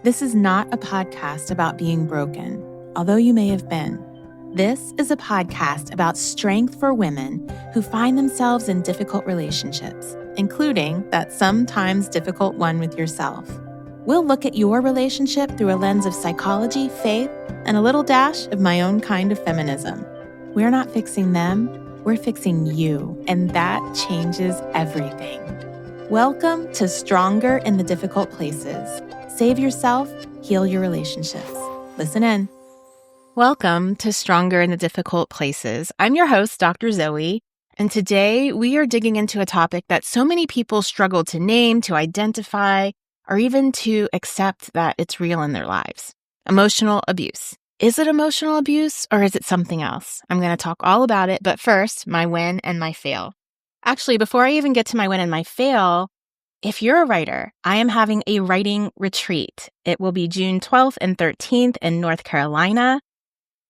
This is not a podcast about being broken, although you may have been. This is a podcast about strength for women who find themselves in difficult relationships, including that sometimes difficult one with yourself. We'll look at your relationship through a lens of psychology, faith, and a little dash of my own kind of feminism. We're not fixing them, we're fixing you, and that changes everything. Welcome to Stronger in the Difficult Places. Save yourself, heal your relationships. Listen in. Welcome to Stronger in the Difficult Places. I'm your host, Dr. Zoe, and today we are digging into a topic that so many people struggle to name, to identify, or even to accept that it's real in their lives. Emotional abuse. Is it emotional abuse or is it something else? I'm going to talk all about it, but first, my win and my fail. Actually, before I even get to my win and my fail, if you're a writer, I am having a writing retreat. It will be June 12th and 13th in North Carolina.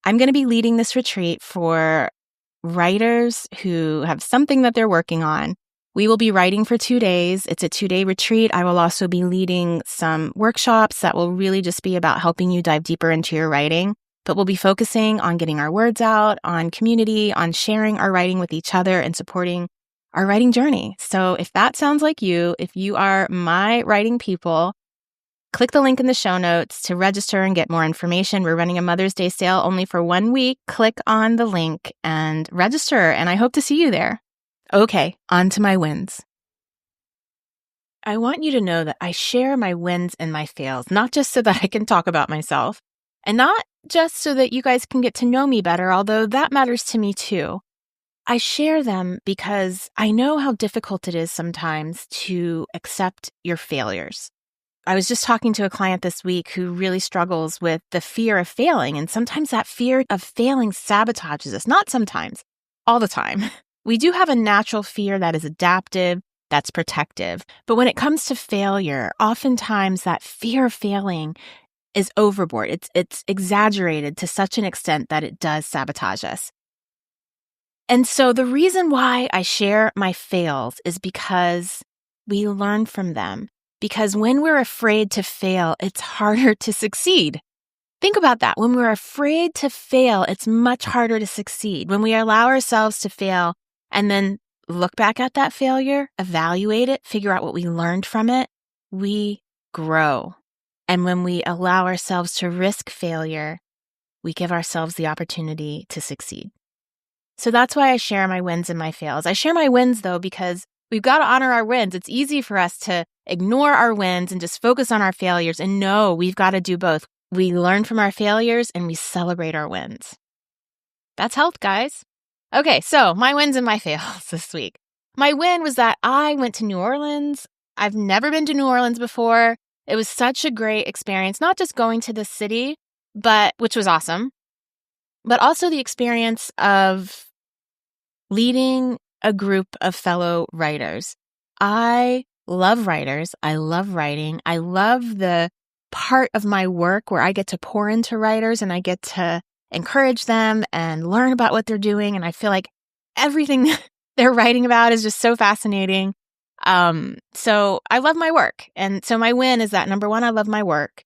I'm going to be leading this retreat for writers who have something that they're working on. We will be writing for 2 days. It's a 2-day retreat. I will also be leading some workshops that will really just be about helping you dive deeper into your writing. But we'll be focusing on getting our words out, on community, on sharing our writing with each other and supporting our writing journey. So if that sounds like you, if you are my writing people, click the link in the show notes to register and get more information. We're running a Mother's Day sale only for 1 week. Click on the link and register, and I hope to see you there. Okay, on to my wins. I want you to know that I share my wins and my fails, not just so that I can talk about myself, and not just so that you guys can get to know me better, although that matters to me too. I share them because I know how difficult it is sometimes to accept your failures. I was just talking to a client this week who really struggles with the fear of failing, and sometimes that fear of failing sabotages us. Not sometimes, all the time. We do have a natural fear that is adaptive, that's protective. But when it comes to failure, oftentimes that fear of failing is overboard. It's exaggerated to such an extent that it does sabotage us. And so the reason why I share my fails is because we learn from them. Because when we're afraid to fail, it's harder to succeed. Think about that. When we're afraid to fail, it's much harder to succeed. When we allow ourselves to fail and then look back at that failure, evaluate it, figure out what we learned from it, we grow. And when we allow ourselves to risk failure, we give ourselves the opportunity to succeed. So that's why I share my wins and my fails. I share my wins, though, because we've got to honor our wins. It's easy for us to ignore our wins and just focus on our failures. And no, we've got to do both. We learn from our failures and we celebrate our wins. That's health, guys. Okay, so my wins and my fails this week. My win was that I went to New Orleans. I've never been to New Orleans before. It was such a great experience, not just going to the city, which was awesome, but also the experience of leading a group of fellow writers. I love writers. I love writing. I love the part of my work where I get to pour into writers and I get to encourage them and learn about what they're doing. And I feel like everything they're writing about is just so fascinating. So I love my work. And so my win is that, number one, I love my work.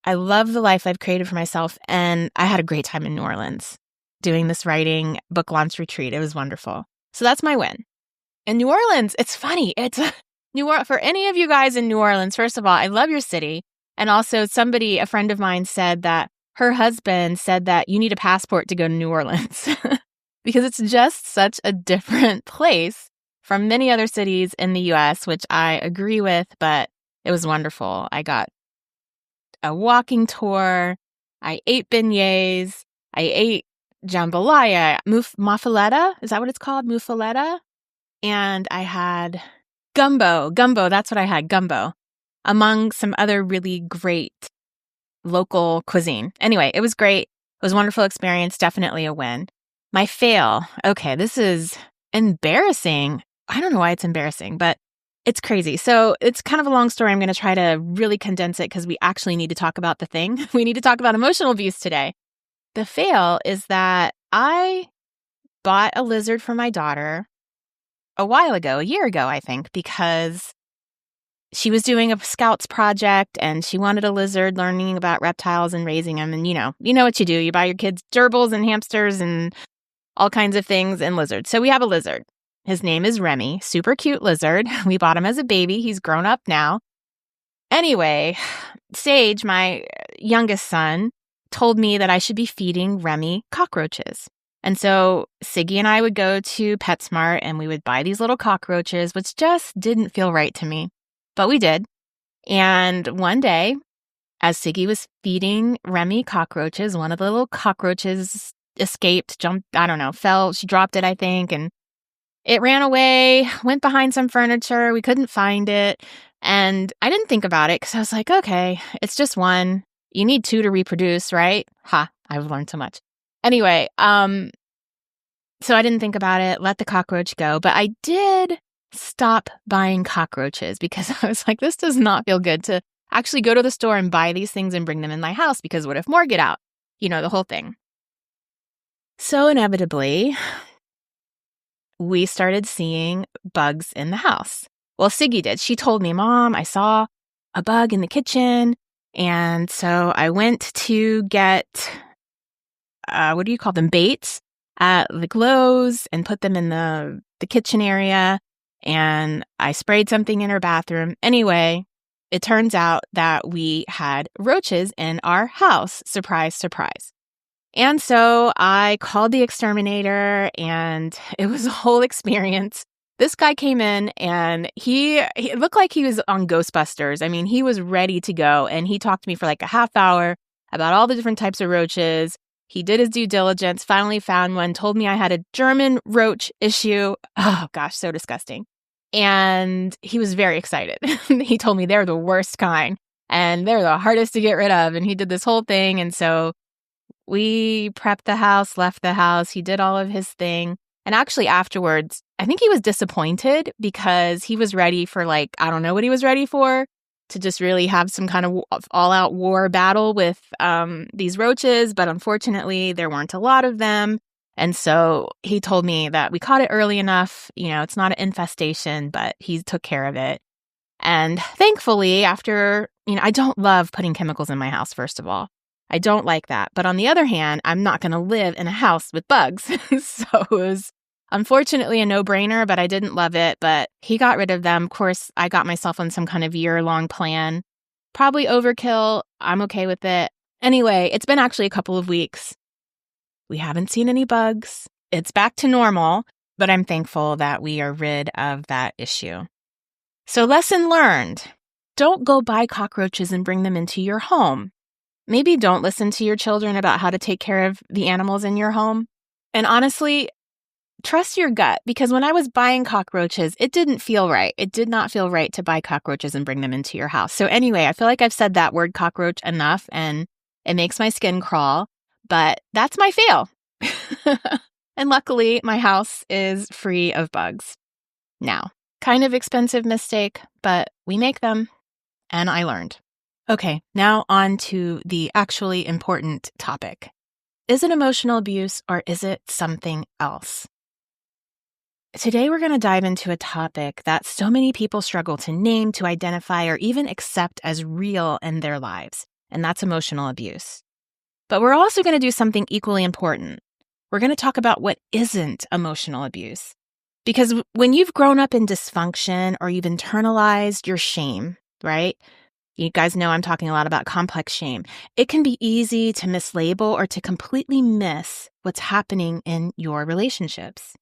I love the life I've created for myself. And I had a great time in New Orleans doing this writing book launch retreat. It was wonderful. So that's my win. In New Orleans, it's funny. It's for any of you guys in New Orleans, first of all, I love your city. And also a friend of mine said that her husband said that you need a passport to go to New Orleans because it's just such a different place from many other cities in the US, which I agree with, but it was wonderful. I got a walking tour. I ate beignets. I ate jambalaya, muffaletta. Is that what it's called? Muffaletta. And I had gumbo. That's what I had, gumbo, among some other really great local cuisine. Anyway, it was great. It was a wonderful experience. Definitely a win. My fail. Okay, this is embarrassing. I don't know why it's embarrassing, but it's crazy. So it's kind of a long story. I'm going to try to really condense it because we actually need to talk about the thing. We need to talk about emotional abuse today. The fail is that I bought a lizard for my daughter a while ago, a year ago, I think, because she was doing a scouts project and she wanted a lizard, learning about reptiles and raising them. And you know what you do. You buy your kids gerbils and hamsters and all kinds of things and lizards. So we have a lizard. His name is Remy, super cute lizard. We bought him as a baby. He's grown up now. Anyway, Sage, my youngest son, told me that I should be feeding Remy cockroaches. And so Siggy and I would go to PetSmart and we would buy these little cockroaches, which just didn't feel right to me. But we did. And one day, as Siggy was feeding Remy cockroaches, one of the little cockroaches escaped, jumped, I don't know, fell. She dropped it, I think, and it ran away, went behind some furniture. We couldn't find it. And I didn't think about it because I was like, okay, it's just one. You need two to reproduce, right? I've learned so much. Anyway, so I didn't think about it, let the cockroach go. But I did stop buying cockroaches because I was like, this does not feel good to actually go to the store and buy these things and bring them in my house because what if more get out? You know, the whole thing. So inevitably, we started seeing bugs in the house. Well, Siggy did. She told me, Mom, I saw a bug in the kitchen. And so I went to get, what do you call them, baits at the Lowe's and put them in the kitchen area. And I sprayed something in her bathroom. Anyway, it turns out that we had roaches in our house. Surprise, surprise. And so I called the exterminator and it was a whole experience. This guy came in and he looked like he was on Ghostbusters. I mean, he was ready to go and he talked to me for like a half hour about all the different types of roaches. He did his due diligence, finally found one, told me I had a German roach issue. Oh gosh, so disgusting. And he was very excited. He told me they're the worst kind and they're the hardest to get rid of. And he did this whole thing. And so we prepped the house, left the house. He did all of his thing. And actually afterwards, I think he was disappointed because he was ready for I don't know what he was ready for, to just really have some kind of all-out war battle with these roaches. But unfortunately, there weren't a lot of them. And so he told me that we caught it early enough. You know, it's not an infestation, but he took care of it. And thankfully, after, I don't love putting chemicals in my house, first of all. I don't like that. But on the other hand, I'm not going to live in a house with bugs. So it was unfortunately a no-brainer, but I didn't love it. But he got rid of them. Of course, I got myself on some kind of year-long plan. Probably overkill. I'm okay with it. Anyway, it's been actually a couple of weeks. We haven't seen any bugs. It's back to normal, but I'm thankful that we are rid of that issue. So lesson learned. Don't go buy cockroaches and bring them into your home. Maybe don't listen to your children about how to take care of the animals in your home. And honestly, trust your gut, because when I was buying cockroaches, it didn't feel right. It did not feel right to buy cockroaches and bring them into your house. So anyway, I feel like I've said that word cockroach enough and it makes my skin crawl, but that's my fail. And luckily, my house is free of bugs. Now, kind of expensive mistake, but we make them and I learned. Okay, now on to the actually important topic. Is it emotional abuse or is it something else? Today, we're going to dive into a topic that so many people struggle to name, to identify, or even accept as real in their lives, and that's emotional abuse. But we're also going to do something equally important. We're going to talk about what isn't emotional abuse. Because when you've grown up in dysfunction or you've internalized your shame, right? You guys know I'm talking a lot about complex shame. It can be easy to mislabel or to completely miss what's happening in your relationships.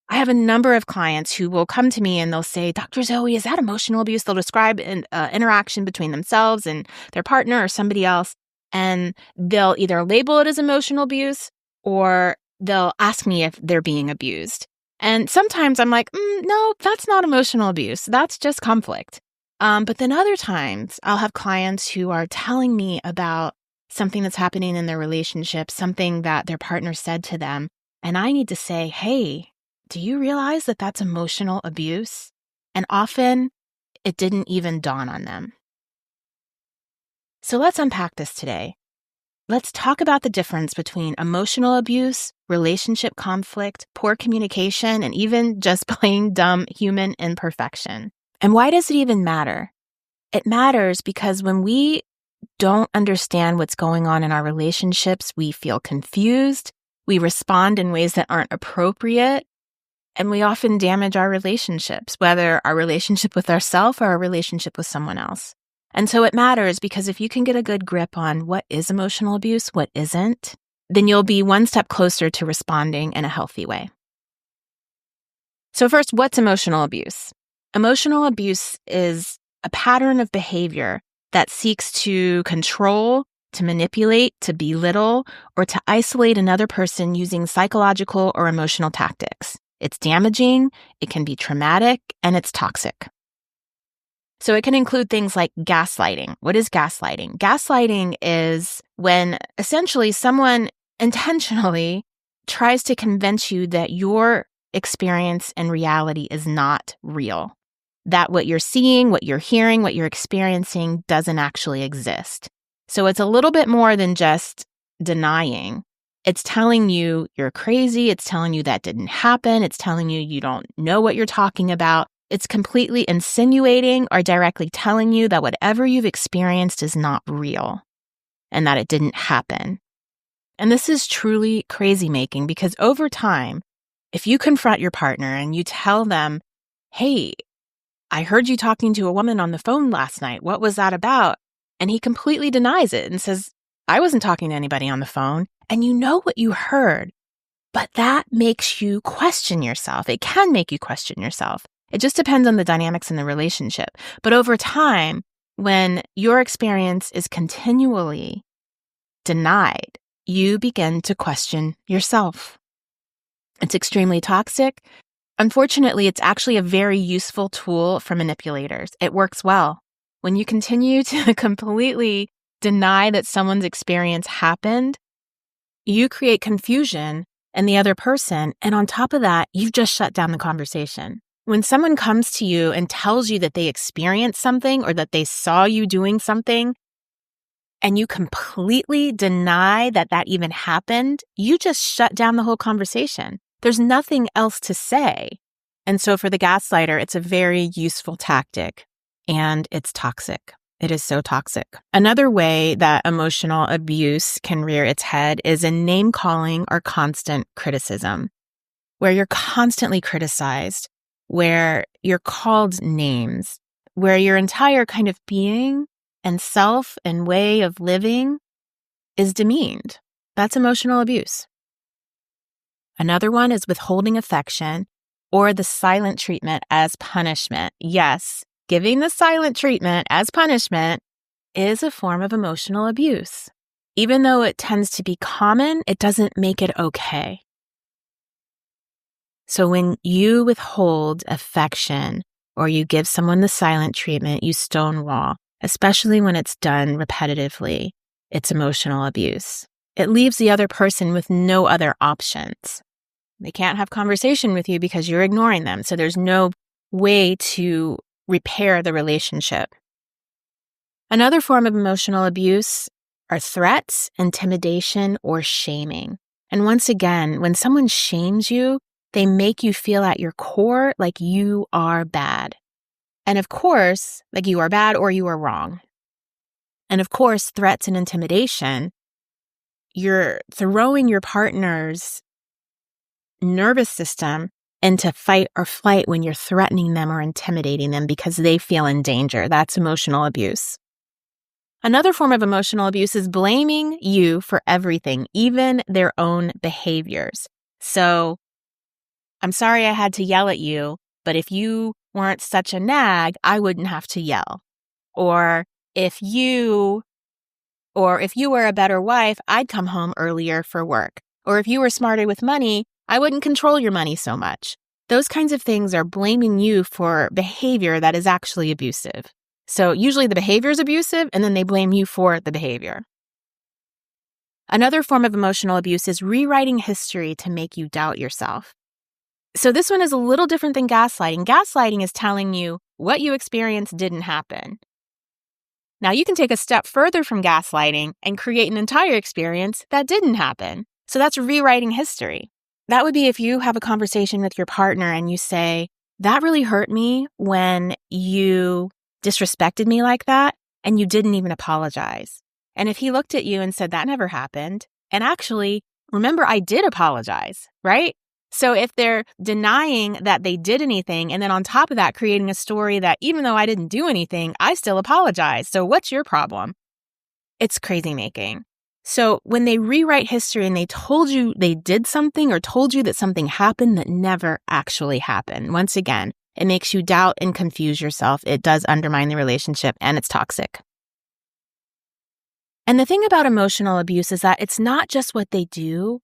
I have a number of clients who will come to me and they'll say, Dr. Zoe, is that emotional abuse? They'll describe an interaction between themselves and their partner or somebody else, and they'll either label it as emotional abuse or they'll ask me if they're being abused. And sometimes I'm like, no, that's not emotional abuse. That's just conflict. But then other times I'll have clients who are telling me about something that's happening in their relationship, something that their partner said to them. And I need to say, hey, do you realize that that's emotional abuse? And often it didn't even dawn on them. So let's unpack this today. Let's talk about the difference between emotional abuse, relationship conflict, poor communication, and even just plain dumb human imperfection. And why does it even matter? It matters because when we don't understand what's going on in our relationships, we feel confused, we respond in ways that aren't appropriate, and we often damage our relationships, whether our relationship with ourselves or our relationship with someone else. And so it matters because if you can get a good grip on what is emotional abuse, what isn't, then you'll be one step closer to responding in a healthy way. So first, what's emotional abuse? Emotional abuse is a pattern of behavior that seeks to control, to manipulate, to belittle, or to isolate another person using psychological or emotional tactics. It's damaging, it can be traumatic, and it's toxic. So it can include things like gaslighting. What is gaslighting? Gaslighting is when essentially someone intentionally tries to convince you that your experience and reality is not real, that what you're seeing, what you're hearing, what you're experiencing doesn't actually exist. So it's a little bit more than just denying. It's telling you you're crazy. It's telling you that didn't happen. It's telling you you don't know what you're talking about. It's completely insinuating or directly telling you that whatever you've experienced is not real and that it didn't happen. And this is truly crazy making because over time, if you confront your partner and you tell them, hey, I heard you talking to a woman on the phone last night. What was that about? And he completely denies it and says, I wasn't talking to anybody on the phone. And you know what you heard, but that makes you question yourself. It can make you question yourself. It just depends on the dynamics in the relationship. But over time, when your experience is continually denied, you begin to question yourself. It's extremely toxic. Unfortunately, it's actually a very useful tool for manipulators. It works well. When you continue to completely deny that someone's experience happened, you create confusion in the other person. And on top of that, you've just shut down the conversation. When someone comes to you and tells you that they experienced something or that they saw you doing something, and you completely deny that that even happened, you just shut down the whole conversation. There's nothing else to say. And so for the gaslighter, it's a very useful tactic, and it's toxic. It is so toxic. Another way that emotional abuse can rear its head is in name calling or constant criticism, where you're constantly criticized, where you're called names, where your entire kind of being and self and way of living is demeaned. That's emotional abuse. Another one is withholding affection or the silent treatment as punishment. Yes, giving the silent treatment as punishment is a form of emotional abuse. Even though it tends to be common, it doesn't make it okay. So when you withhold affection or you give someone the silent treatment, you stonewall, especially when it's done repetitively, it's emotional abuse. It leaves the other person with no other options. They can't have conversation with you because you're ignoring them. So there's no way to repair the relationship. Another form of emotional abuse are threats, intimidation, or shaming. And once again, when someone shames you, they make you feel at your core like you are bad. And of course, like you are bad or you are wrong. And of course, threats and intimidation, you're throwing your partner's nervous system into fight or flight when you're threatening them or intimidating them because they feel in danger. That's emotional abuse. Another form of emotional abuse is blaming you for everything, even their own behaviors. So, I'm sorry I had to yell at you, but if you weren't such a nag, I wouldn't have to yell. Or if you were a better wife, I'd come home earlier for work. Or if you were smarter with money, I wouldn't control your money so much. Those kinds of things are blaming you for behavior that is actually abusive. So usually the behavior is abusive, and then they blame you for the behavior. Another form of emotional abuse is rewriting history to make you doubt yourself. So this one is a little different than gaslighting. Gaslighting is telling you what you experienced didn't happen. Now you can take a step further from gaslighting and create an entire experience that didn't happen. So that's rewriting history. That would be if you have a conversation with your partner and you say, that really hurt me when you disrespected me like that, and you didn't even apologize. And if he looked at you and said, that never happened, and actually, remember, I did apologize, right? So if they're denying that they did anything, and then on top of that, creating a story that even though I didn't do anything, I still apologize. So what's your problem? It's crazy making. So when they rewrite history and they told you they did something or told you that something happened that never actually happened, once again, it makes you doubt and confuse yourself. It does undermine the relationship, and it's toxic. And the thing about emotional abuse is that it's not just what they do.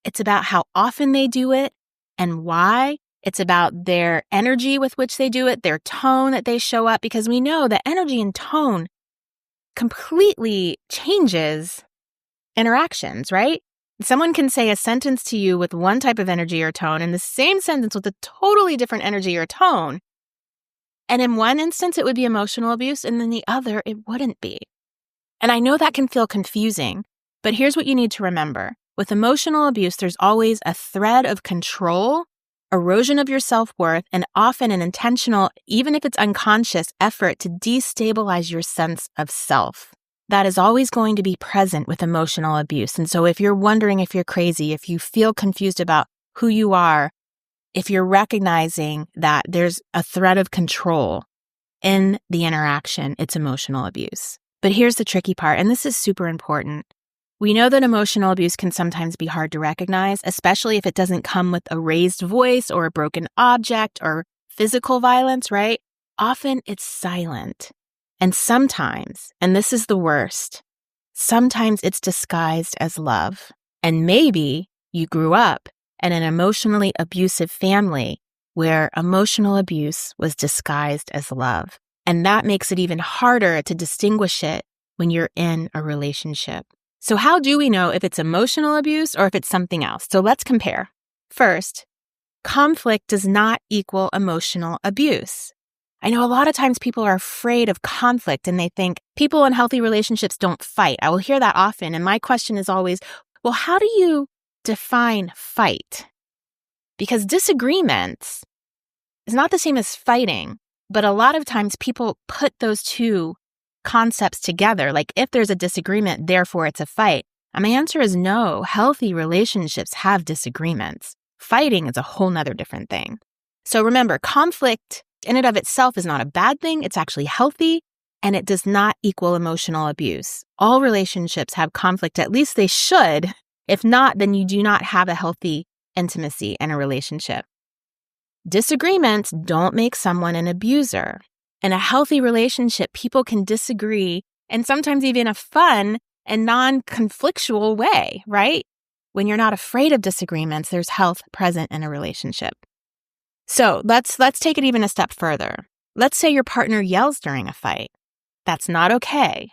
It's about how often they do it and why. It's about their energy with which they do it, their tone that they show up, because we know that energy and tone completely changes interactions, right? Someone can say a sentence to you with one type of energy or tone and the same sentence with a totally different energy or tone. And in one instance, it would be emotional abuse, and in the other, it wouldn't be. And I know that can feel confusing, but here's what you need to remember. With emotional abuse, there's always a thread of control, erosion of your self-worth, and often an intentional, even if it's unconscious, effort to destabilize your sense of self. That is always going to be present with emotional abuse. And so if you're wondering if you're crazy, if you feel confused about who you are, if you're recognizing that there's a thread of control in the interaction, it's emotional abuse. But here's the tricky part, and this is super important. We know that emotional abuse can sometimes be hard to recognize, especially if it doesn't come with a raised voice or a broken object or physical violence, right? Often it's silent. And sometimes, and this is the worst, sometimes it's disguised as love. And maybe you grew up in an emotionally abusive family where emotional abuse was disguised as love. And that makes it even harder to distinguish it when you're in a relationship. So how do we know if it's emotional abuse or if it's something else? So let's compare. First, conflict does not equal emotional abuse. I know a lot of times people are afraid of conflict and they think people in healthy relationships don't fight. I will hear that often. And my question is always, well, how do you define fight? Because disagreements is not the same as fighting, but a lot of times people put those two concepts together. Like if there's a disagreement, therefore it's a fight. And my answer is no. Healthy relationships have disagreements. Fighting is a whole nother different thing. So remember, conflict in and of itself is not a bad thing. It's actually healthy, and it does not equal emotional abuse. All relationships have conflict, at least they should. If not, then you do not have a healthy intimacy in a relationship. Disagreements don't make someone an abuser. In a healthy relationship, people can disagree, and sometimes even in a fun and non-conflictual way, right? When you're not afraid of disagreements, there's health present in a relationship. So let's take it even a step further. Let's say your partner yells during a fight. That's not okay.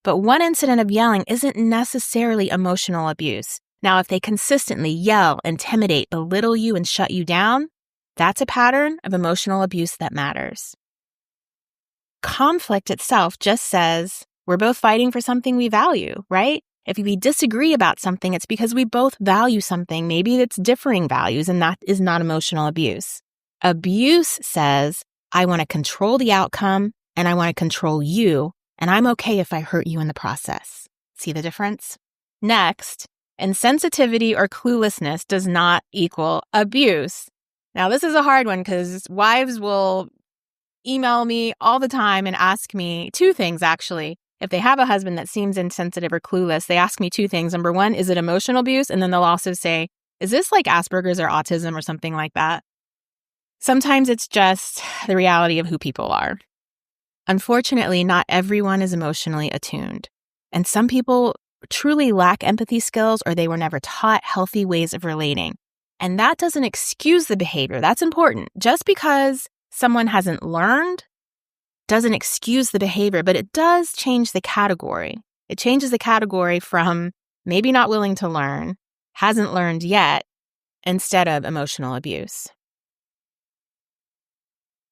But one incident of yelling isn't necessarily emotional abuse. Now, if they consistently yell, intimidate, belittle you, and shut you down, that's a pattern of emotional abuse that matters. Conflict itself just says we're both fighting for something we value, right? If we disagree about something, it's because we both value something. Maybe it's differing values, and that is not emotional abuse. Abuse says, I want to control the outcome, and I want to control you, and I'm okay if I hurt you in the process. See the difference? Next, insensitivity or cluelessness does not equal abuse. Now, this is a hard one because wives will email me all the time and ask me two things, actually. If they have a husband that seems insensitive or clueless, they ask me two things. Number one, is it emotional abuse? And then they'll also say, is this like Asperger's or autism or something like that? Sometimes it's just the reality of who people are. Unfortunately, not everyone is emotionally attuned. And some people truly lack empathy skills, or they were never taught healthy ways of relating. And that doesn't excuse the behavior. That's important. Just because someone hasn't learned doesn't excuse the behavior, but it does change the category. It changes the category from maybe not willing to learn, hasn't learned yet, instead of emotional abuse.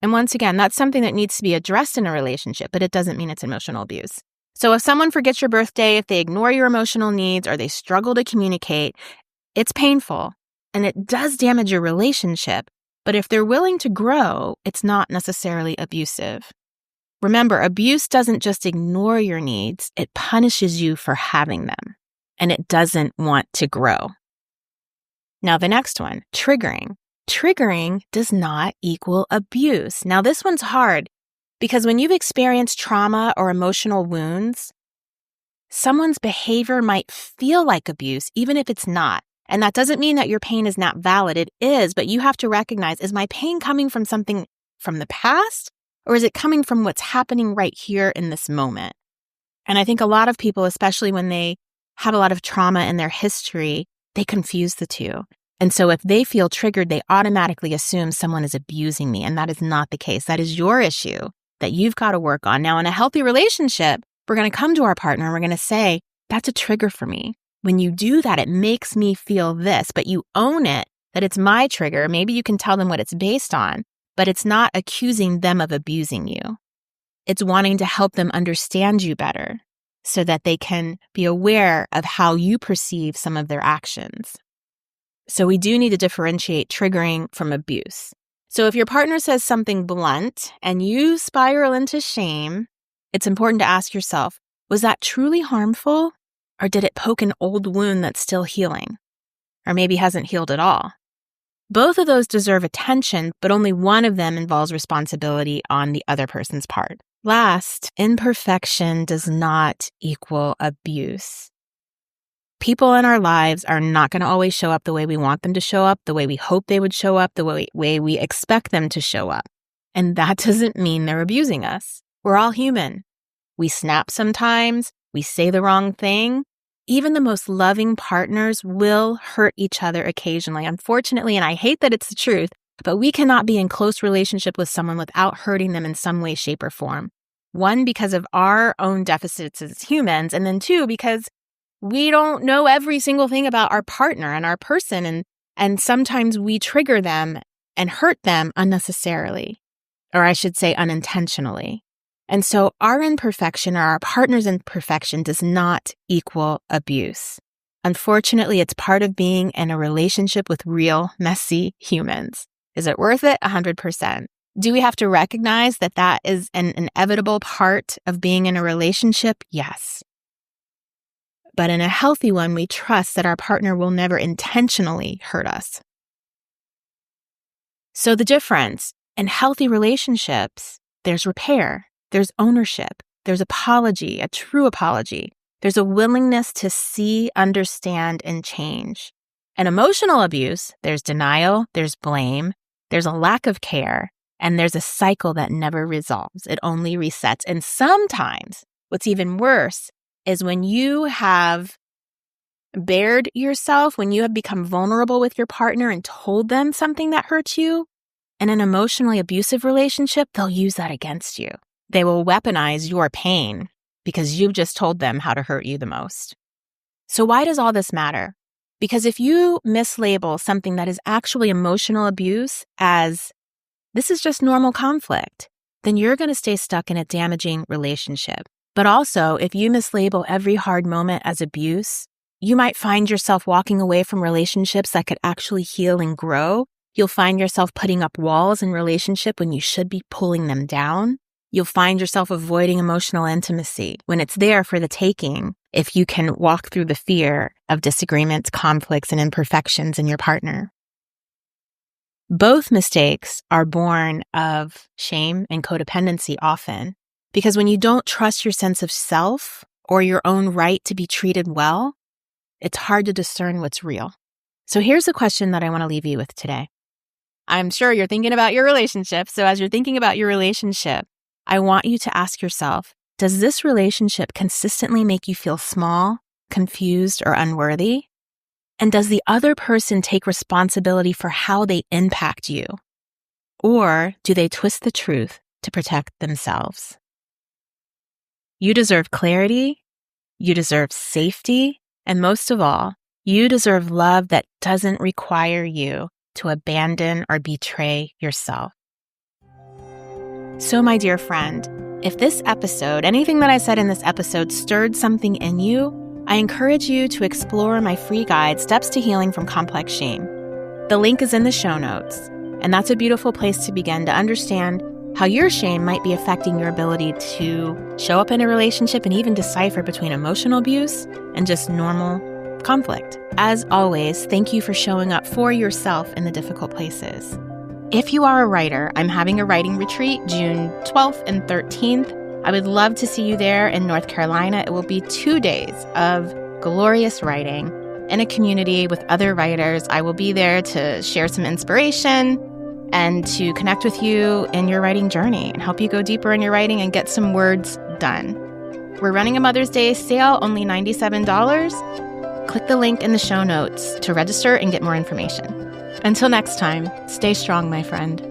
And once again, that's something that needs to be addressed in a relationship, but it doesn't mean it's emotional abuse. So if someone forgets your birthday, if they ignore your emotional needs, or they struggle to communicate, it's painful and it does damage your relationship. But if they're willing to grow, it's not necessarily abusive. Remember, abuse doesn't just ignore your needs, it punishes you for having them, and it doesn't want to grow. Now, the next one, triggering. Triggering does not equal abuse. Now, this one's hard because when you've experienced trauma or emotional wounds, someone's behavior might feel like abuse, even if it's not. And that doesn't mean that your pain is not valid. It is, but you have to recognize, is my pain coming from something from the past, or is it coming from what's happening right here in this moment? And I think a lot of people, especially when they have a lot of trauma in their history, they confuse the two. And so if they feel triggered, they automatically assume someone is abusing me. And that is not the case. That is your issue that you've got to work on. Now, in a healthy relationship, we're going to come to our partner and we're going to say, that's a trigger for me. When you do that, it makes me feel this, but you own it, that it's my trigger. Maybe you can tell them what it's based on, but it's not accusing them of abusing you. It's wanting to help them understand you better so that they can be aware of how you perceive some of their actions. So we do need to differentiate triggering from abuse. So if your partner says something blunt and you spiral into shame, it's important to ask yourself, was that truly harmful? Or did it poke an old wound that's still healing? Or maybe hasn't healed at all? Both of those deserve attention, but only one of them involves responsibility on the other person's part. Last, imperfection does not equal abuse. People in our lives are not going to always show up the way we want them to show up, the way we hope they would show up, the way we expect them to show up. And that doesn't mean they're abusing us. We're all human. We snap sometimes. We say the wrong thing. Even the most loving partners will hurt each other occasionally. Unfortunately, and I hate that it's the truth, but we cannot be in close relationship with someone without hurting them in some way, shape, or form. One, because of our own deficits as humans, and then two, because we don't know every single thing about our partner and our person, and sometimes we trigger them and hurt them unnecessarily, or I should say unintentionally. And so our imperfection or our partner's imperfection does not equal abuse. Unfortunately, it's part of being in a relationship with real, messy humans. Is it worth it? 100%. Do we have to recognize that that is an inevitable part of being in a relationship? Yes. But in a healthy one, we trust that our partner will never intentionally hurt us. So the difference in healthy relationships, there's repair. There's ownership, there's apology, a true apology. There's a willingness to see, understand, and change. In emotional abuse, there's denial, there's blame, there's a lack of care, and there's a cycle that never resolves. It only resets. And sometimes, what's even worse is when you have bared yourself, when you have become vulnerable with your partner and told them something that hurts you, in an emotionally abusive relationship, they'll use that against you. They will weaponize your pain because you've just told them how to hurt you the most. So why does all this matter? Because if you mislabel something that is actually emotional abuse as this is just normal conflict, then you're going to stay stuck in a damaging relationship. But also, if you mislabel every hard moment as abuse, you might find yourself walking away from relationships that could actually heal and grow. You'll find yourself putting up walls in relationship when you should be pulling them down. You'll find yourself avoiding emotional intimacy when it's there for the taking if you can walk through the fear of disagreements, conflicts, and imperfections in your partner. Both mistakes are born of shame and codependency often, because when you don't trust your sense of self or your own right to be treated well, it's hard to discern what's real. So here's a question that I want to leave you with today. I'm sure you're thinking about your relationship. So as you're thinking about your relationship, I want you to ask yourself, does this relationship consistently make you feel small, confused, or unworthy? And does the other person take responsibility for how they impact you? Or do they twist the truth to protect themselves? You deserve clarity, you deserve safety, and most of all, you deserve love that doesn't require you to abandon or betray yourself. So, my dear friend, if this episode, anything that I said in this episode stirred something in you, I encourage you to explore my free guide, Steps to Healing from Complex Shame. The link is in the show notes, and that's a beautiful place to begin to understand how your shame might be affecting your ability to show up in a relationship and even decipher between emotional abuse and just normal conflict. As always, thank you for showing up for yourself in the difficult places. If you are a writer, I'm having a writing retreat June 12th and 13th. I would love to see you there in North Carolina. It will be 2 days of glorious writing in a community with other writers. I will be there to share some inspiration and to connect with you in your writing journey and help you go deeper in your writing and get some words done. We're running a Mother's Day sale, only $97. Click the link in the show notes to register and get more information. Until next time, stay strong, my friend.